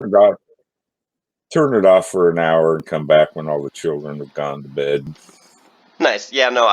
it off, turn it off for an hour, and come back when all the children have gone to bed. Nice. Yeah, no,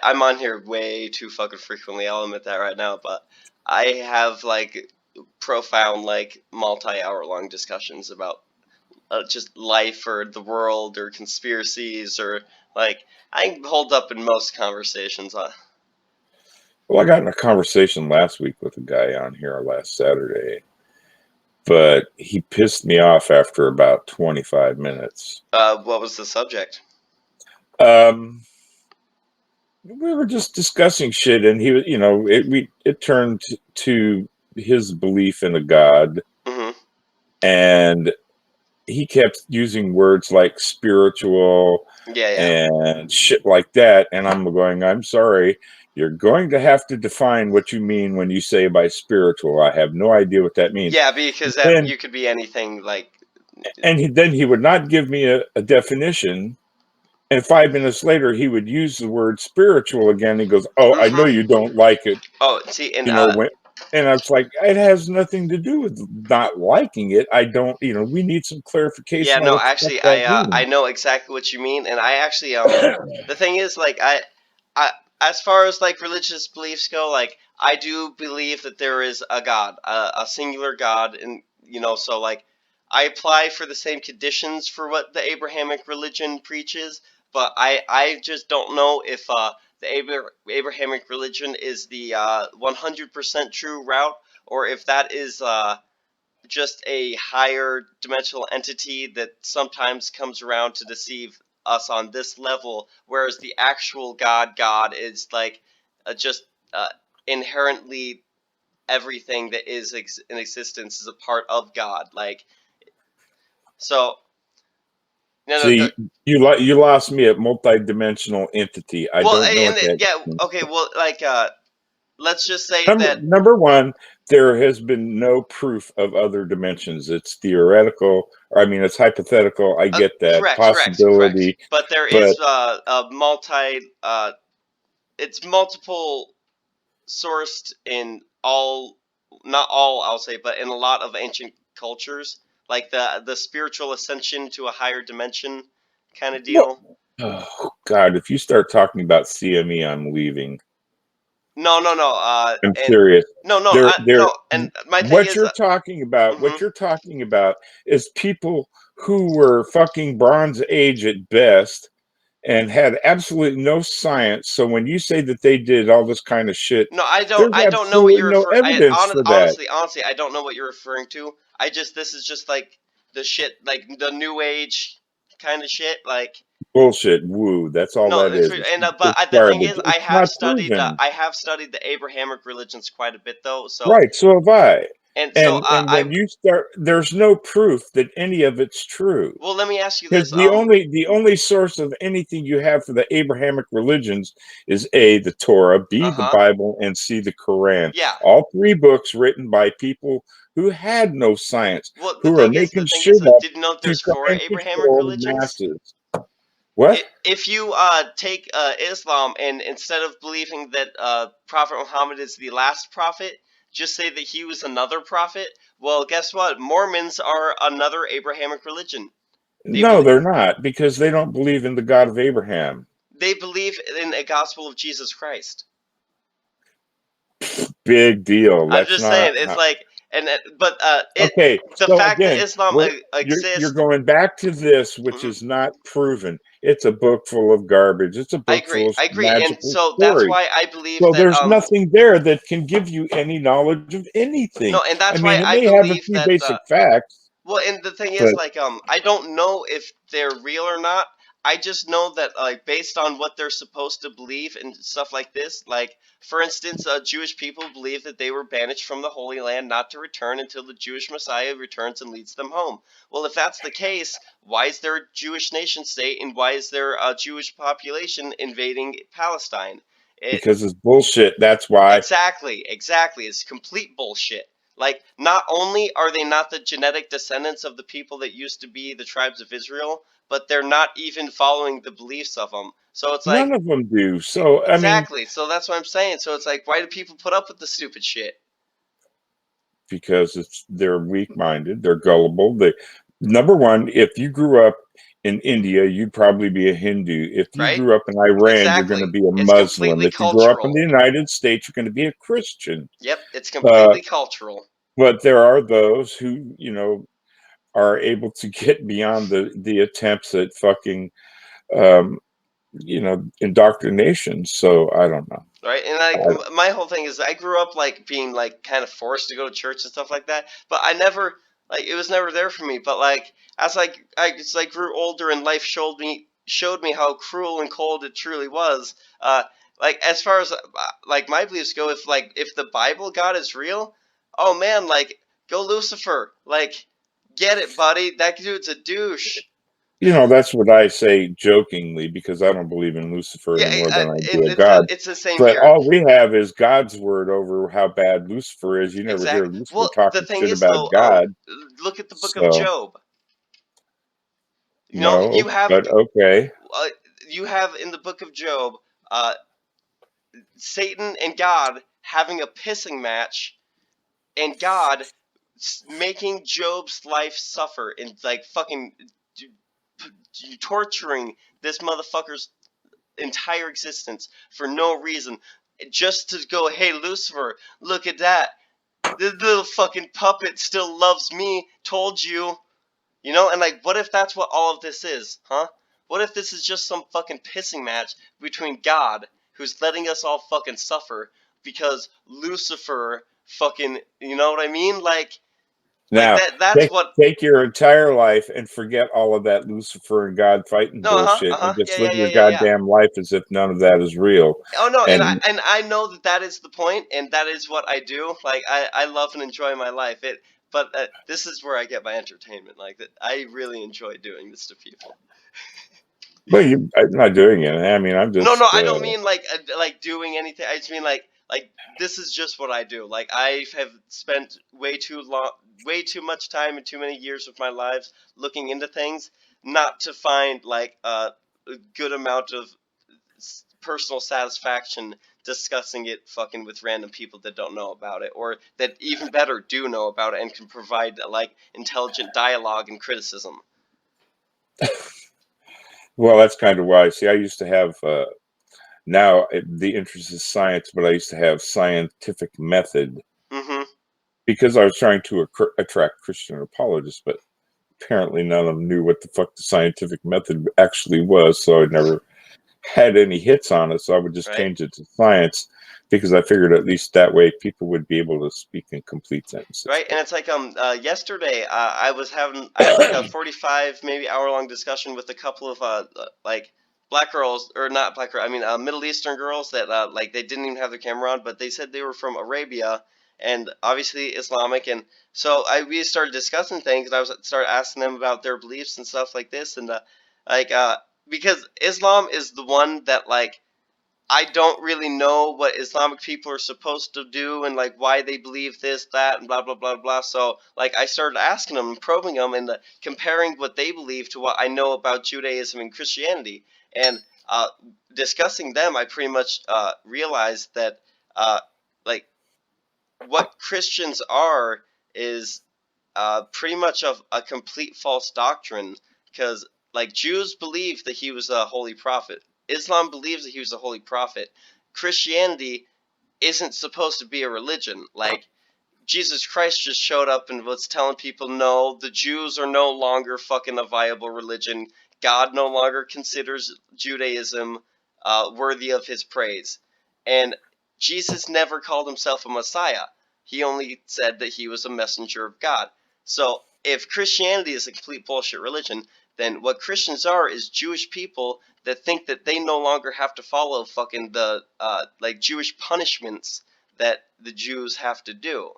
I'm on here way too fucking frequently. I'll admit that right now, but I have like profound, like multi-hour long discussions about just life or the world or conspiracies or like I hold up in most conversations. Well, I got in a conversation last week with a guy on here last Saturday, but he pissed me off after about 25 minutes. What was the subject? Um, we were just discussing shit, and he was, it turned to his belief in a god, Mm-hmm. and he kept using words like spiritual Yeah, yeah. and shit like that. And I'm going, I'm sorry, you're going to have to define what you mean when you say by spiritual. I have no idea what that means. Yeah, because Then, you could be anything like. then he would not give me a definition. And 5 minutes later, he would use the word spiritual again. He goes, "Oh, I know Mm-hmm. you don't like it." Oh, see, and And I was like, it has nothing to do with not liking it. I don't, we need some yeah, clarification on no, what the fuck actually, that I means. know exactly what you mean, and I actually the thing is like I as far as like religious beliefs go, like I do believe that there is a God, a singular God, and so like I apply for the same conditions for what the Abrahamic religion preaches, but I just don't know if the Abrahamic religion is the 100% true route, or if that is just a higher dimensional entity that sometimes comes around to deceive us on this level, whereas the actual God is like just uh, inherently everything that is in existence is a part of God. Like so, no, See, you lost me at multi-dimensional entity. I well, don't know and what that yeah, means. okay, well, like let's just say Number that number one, there has been no proof of other dimensions. It's theoretical. I mean, it's hypothetical. I get that correct, possibility, but there but is a it's multiple sourced in all, not all I'll say, but in a lot of ancient cultures, like the spiritual ascension to a higher dimension kind of what? deal. Oh God! If you start talking about CME, I'm leaving. No, no, no. I'm And serious. no. And my thing What is, you're talking about, mhm. what you're talking about is people who were fucking Bronze Age at best and had absolutely no science. So when you say that they did all this kind of shit, No, I don't. there's I don't know what absolutely you're no referring. evidence for that. Honestly, I don't know what you're referring to. This is just like the shit, like the new age kind of shit, like. Bullshit. Woo. That's all No, that is. but It's the thing garbage. is, It's not proven. I have studied the Abrahamic religions quite a bit though. So Right. So have I. and so And when you start, there's no proof that any of it's true. well, let me ask you Because this. the only source of anything you have for the Abrahamic religions is A, the Torah, B, the Uh-huh. Bible, and C, the Quran. Yeah. All three books written by people who had no science, Well, who are the making thing is, shit up did you know to there's try four and Abrahamic control the religions? masses. What? If you take Islam and instead of believing that Prophet Muhammad is the last prophet, just say that he was another prophet. Well, guess what? Mormons are another Abrahamic religion. They No, believe they're not, because they don't believe in the God of Abraham. they believe in a gospel of Jesus Christ. Big deal. I'm That's just not saying it's how. like but it Okay, the so fact that again, Islam you're exists. going back to this, which Mhm. is not proven. It's a book full of garbage. It's a book full of I agree, and magical so that's stories. why I believe So that there's nothing there that can give you any knowledge of anything. no, and I that's why mean, it I may have a believe few that basic facts, well, and the thing is, but like, I don't know if they're real or not. I just know that, like, based on what they're supposed to believe and stuff like this, like, for instance, Jewish people believe that they were banished from the Holy Land not to return until the Jewish Messiah returns and leads them home. Well, if that's the case, why is there a Jewish nation state and why is there a Jewish population invading Palestine? It because it's bullshit. That's why. Exactly. It's complete bullshit. Like, not only are they not the genetic descendants of the people that used to be the tribes of Israel, but they're not even following the beliefs of them. So it's like, None of them do. So, I mean, exactly. So that's what I'm saying. So it's like, why do people put up with the stupid shit? because they're weak-minded, they're gullible. They number one, if you grew up in India, you'd probably be a Hindu. If you right? grew up in Iran, you're going to Exactly. be a It's Muslim. completely If you grow up in the cultural. United States, you're going to be a Christian. Yep, it's Uh, completely cultural. but there are those who, are able to get beyond the attempts at fucking, um, indoctrination. So I don't know. Right, and like I, my whole thing is I grew up like being like kind of forced to go to church and stuff like that, but I never like it was never there for me. But like as I grew older and life showed me how cruel and cold it truly was. Like as far as like my beliefs go, if the Bible God is real, oh man, like go Lucifer, like get it, buddy. That dude's a douche. that's what I say jokingly because I don't believe in Lucifer Yeah, any more than I do and a God. it's the same But here. all we have is God's word over how bad Lucifer is. You never hear Exactly. Lucifer Well, the talking thing shit is about though, God. look at the book of So Job. You know, no, but okay. uh, you have in the book of Job, uh, Satan and God having a pissing match, and God making Job's life suffer and like fucking torturing this motherfucker's entire existence for no reason, just to go, hey Lucifer, look at that. This little fucking puppet still loves me. Told you. You know, and like, what if that's what all of this is, huh? What if this is just some fucking pissing match between God, who's letting us all fucking suffer, because Lucifer fucking, you know what I mean? Like Now that's what. take your entire life and forget all of that Lucifer and God fighting No, bullshit and yeah, just yeah, live yeah, your yeah, yeah. goddamn life as if none of that is real. Oh no, and I And and I know that that is the point, and that is what I do. Like I love and enjoy my life. But this is where I get my entertainment. Like that, I really enjoy doing this to people. well, I'm not doing it. I mean, I'm No, no, just I don't mean like doing anything. I just mean like this is just what I do. Like I have spent way too much time and too many years of my lives looking into things, not to find like a good amount of personal satisfaction discussing it fucking with random people that don't know about it, or that even better do know about it and can provide like intelligent dialogue and criticism. well, that's kind of why. See, I used to have now the interest is science, but I used to have scientific method Mm-hmm. because I was trying to attract Christian apologists, but apparently none of them knew what the fuck the scientific method actually was, so I never had any hits on it. So I would just Right. change it to science because I figured at least that way people would be able to speak in complete sentences. Right, and it's like yesterday I had like a 45 maybe hour long discussion with a couple of like black girls, or not black girl, I mean Middle Eastern girls that like they didn't even have their camera on, but they said they were from Arabia and obviously Islamic. And so we started discussing things, and I was started asking them about their beliefs and stuff like this. And like because Islam is the one that like I don't really know what Islamic people are supposed to do and like why they believe this, that, and blah blah blah blah. So like I started asking them, probing them, and comparing what they believe to what I know about Judaism and Christianity, and discussing them. I pretty much realized that uh, like what Christians are is pretty much of a complete false doctrine, because like Jews believe that he was a holy prophet. Islam believes that he was a holy prophet. Christianity isn't supposed to be a religion. Like Jesus Christ just showed up and was telling people, no, the Jews are no longer fucking a viable religion. God no longer considers Judaism worthy of his praise. And Jesus never called himself a Messiah. He only said that he was a messenger of God. So if Christianity is a complete bullshit religion, then what Christians are is Jewish people that think that they no longer have to follow fucking the like Jewish punishments that the Jews have to do.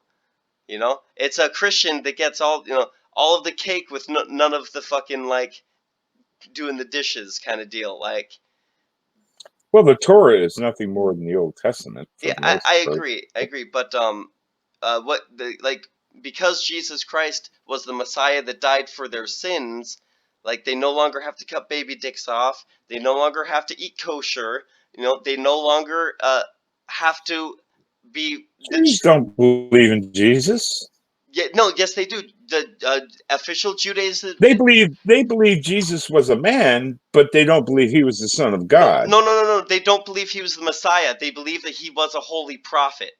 You know, it's a Christian that gets all of the cake with none of the fucking like doing the dishes kind of deal. Like, Well, the Torah is nothing more than the Old Testament for yeah, the I, most I part. agree, I agree. But what the like because Jesus Christ was the Messiah that died for their sins, like they no longer have to cut baby dicks off. They no longer have to eat kosher. You know, they no longer have to be the Jews don't believe in Jesus. Yeah, no, yes, they do. The official Judaism. They believe Jesus was a man, but they don't believe he was the son of No, God. no, no, no, no. They don't believe he was the Messiah. They believe that he was a holy prophet.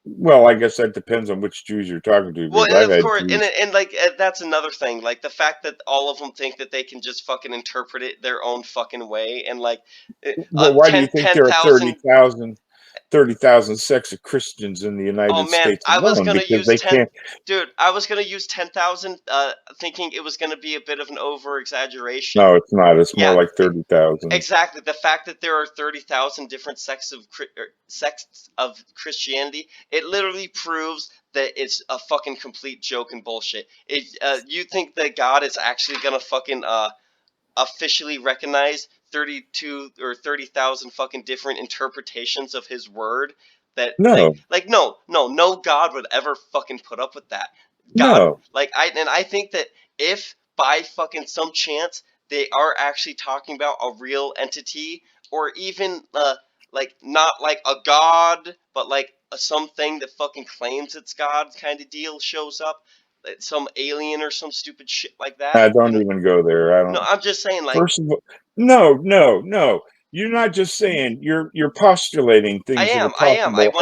Well, I guess that depends on which Jews you're talking to, Well, because and I've of had course, Jews. and like that's another thing. Like the fact that all of them think that they can just fucking interpret it their own fucking way, and like Well, why do you think ten there are thousand. 30,000 sects of Christians in the Oh United man, States I was alone? gonna Because use they ten. can't. Dude, I was gonna use 10,000, thinking it was gonna be a bit of an over exaggeration. No, it's not. It's more Yeah, like 30,000. exactly. The fact that there are 30,000 different sects of Christianity, it literally proves that it's a fucking complete joke and bullshit. If you think that God is actually gonna fucking officially recognize 32 or 30,000 fucking different interpretations of his word, that No, no God would ever fucking put up with that. God, no. like I think that if by fucking some chance they are actually talking about a real entity, or even like not like a god, but like something that fucking claims it's God kind of deal shows up, some alien or some stupid shit like that, I you don't know. even go there. I No, don't. I'm just saying, like, First of all, no, no, no. You're not just saying. You're postulating things that are I possible.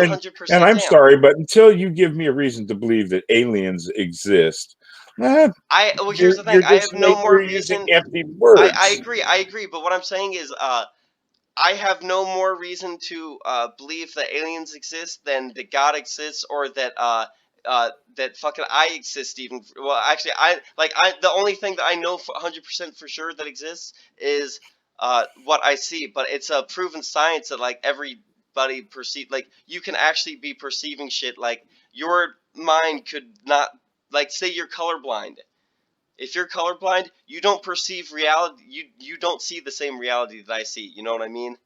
And 100% I'm am. sorry, but until you give me a reason to believe that aliens exist, eh, Well, here's you're the thing. you're just More you're using reason. empty I words. agree. But what I'm saying is, I have no more reason to believe that aliens exist than that God exists, or that that fucking I exist. Even well, actually, I the only thing that I know 100% for sure that exists is what I see. But it's a proven science that like everybody perceive, like you can actually be perceiving shit. Like your mind could not, like say you're colorblind. If you're colorblind, you don't perceive reality. You don't see the same reality that I see. You know what I mean?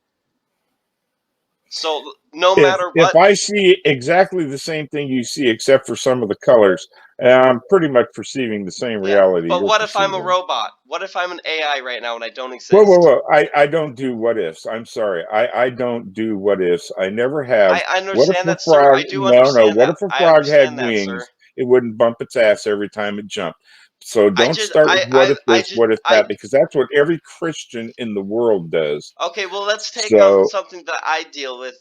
So no if matter if what, I see exactly the same thing you see, except for some of the colors, I'm pretty much perceiving the same yeah. reality But you're what if I'm a perceiving. robot? What if I'm an AI right now and I don't Whoa, whoa, exist? whoa! I don't do what ifs. I'm sorry. I don't do what ifs. I never have. I What if understand a that, sir. frog? I do No, no. understand What that. if a I frog had understand that, sir. wings? It wouldn't bump its ass every time it jumped. So I don't just, start with what if I this, just, what if that, because that's what every Christian in the world does. Okay, well, let's take So something that I deal with,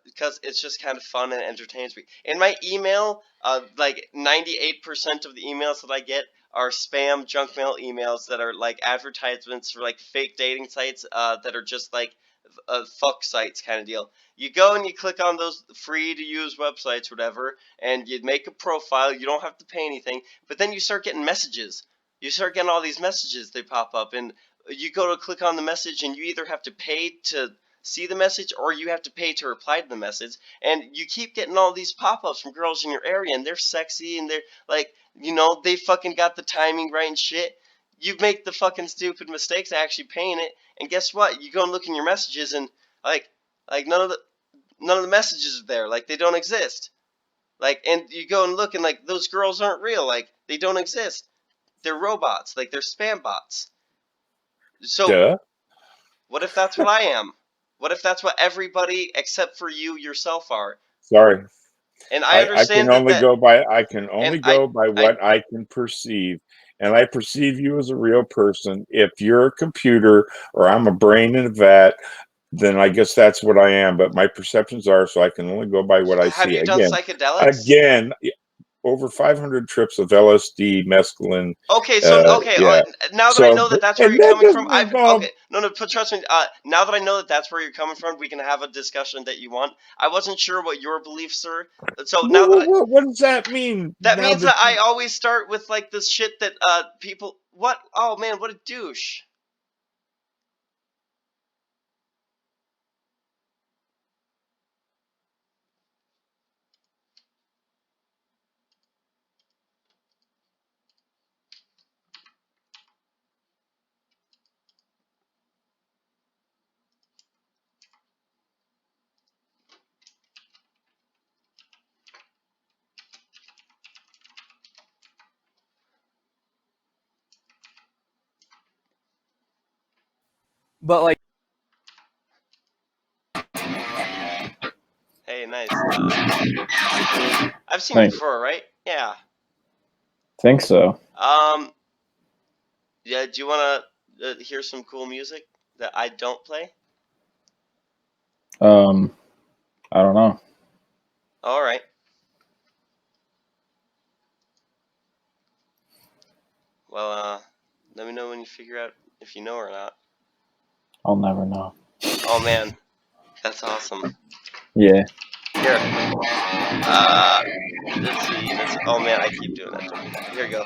because it's just kind of fun and entertains me. In my email, like 98% of the emails that I get are spam junk mail emails that are like advertisements for like fake dating sites, that are just like fuck sites kind of deal. You go and you click on those free to use websites, whatever, and you make a profile. You don't have to pay anything, but then you start getting messages. You start getting all these messages. They pop up, and you go to click on the message, and you either have to pay to see the message, or you have to pay to reply to the message, and you keep getting all these pop-ups from girls in your area, and they're sexy, and they're like, they fucking got the timing right and shit. You make the fucking stupid mistakes of actually paying it, and guess what? You go and look in your messages, and like like none of the messages are there, like they don't exist. Like, and you go and look, and like those girls aren't real, like they don't exist. They're robots, like they're spam bots. So duh. what if that's what I am? What if that's what everybody except for you yourself are? Sorry. And I I can understand that only that go by I can and only go by I what I can perceive. And I perceive you as a real person. If you're a computer or I'm a brain in a vat, then I guess that's what I am. But my perceptions are so I can only go by what I have see. you done Again, psychedelics? again, over 500 trips of LSD, mescaline, Okay, yeah. now that I So, know that that's where and you're that coming from, doesn't I've involve. okay, no, but trust me. Now that I know that that's where you're coming from, we can have a discussion that you want. I wasn't sure what your beliefs are, so now that What does that mean? that Now means that that I always start with like this shit that people. What? Oh man, what a douche. But like, Hey, nice. I've seen you nice. before, right? Think so. Yeah. Do you want to hear some cool music that I don't play? I don't know. All right. Well, let me know when you figure out if you know or not. I'll never know. Oh man, that's awesome. Yeah. Here. Let's see. Oh man, I keep doing that to me. Here you go.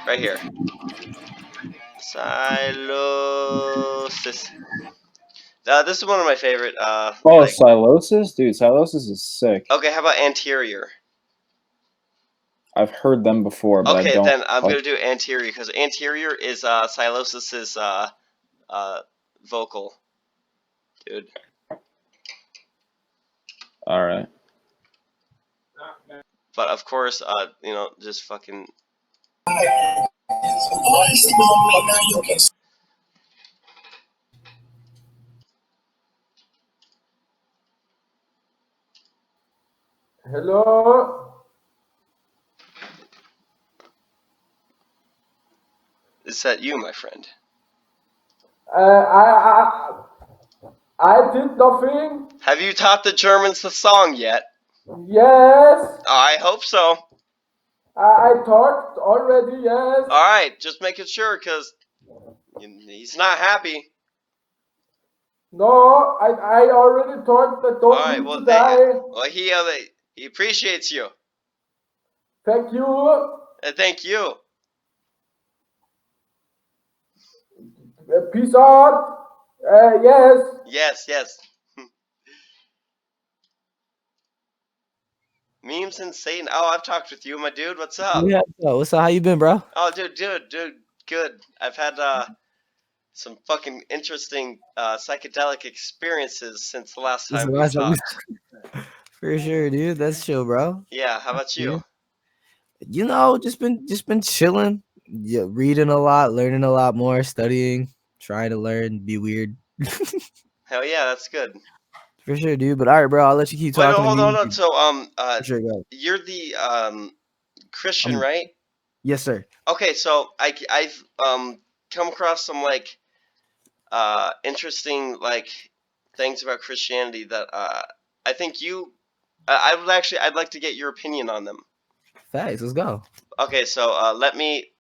Right here. Silosis. This is one of my favorite. Oh, Silosis? Dude, Silosis is sick. Okay, how about Anterior? I've heard them before, but I Okay, don't. then I'm gonna do Anterior because Anterior is Silosis's vocal, dude. All right. But of course, just fucking. Hello. Is that you, my friend? I did nothing. Have you taught the Germans the song yet? Yes. I hope so. I talked already. Yes. All right, just making sure, cause he's not happy. No, I already talked. I All don't right, need well, to die. he appreciates you. Thank you. Thank you. Peace out. Yes. Yes, yes. Memes and Satan. Oh, I've talked with you, my dude. What's up? Yeah. So, what's up? How you been, bro? Oh, dude, good. I've had some fucking interesting psychedelic experiences since the last This is time the we've last time we- talked. For sure, dude. That's chill, bro. Yeah, how about you? Just been chilling. Yeah, reading a lot, learning a lot more, studying, trying to learn, be weird. Hell yeah, that's good. For sure, dude. But all right, bro. I'll let you keep Wait, no, talking to hold me. on. So, For sure, go. you're the Christian, Um, right? yes, sir. Okay, so I've come across some like interesting like things about Christianity that I think I'd like to get your opinion on them. Facts. Let's go. Okay, so let me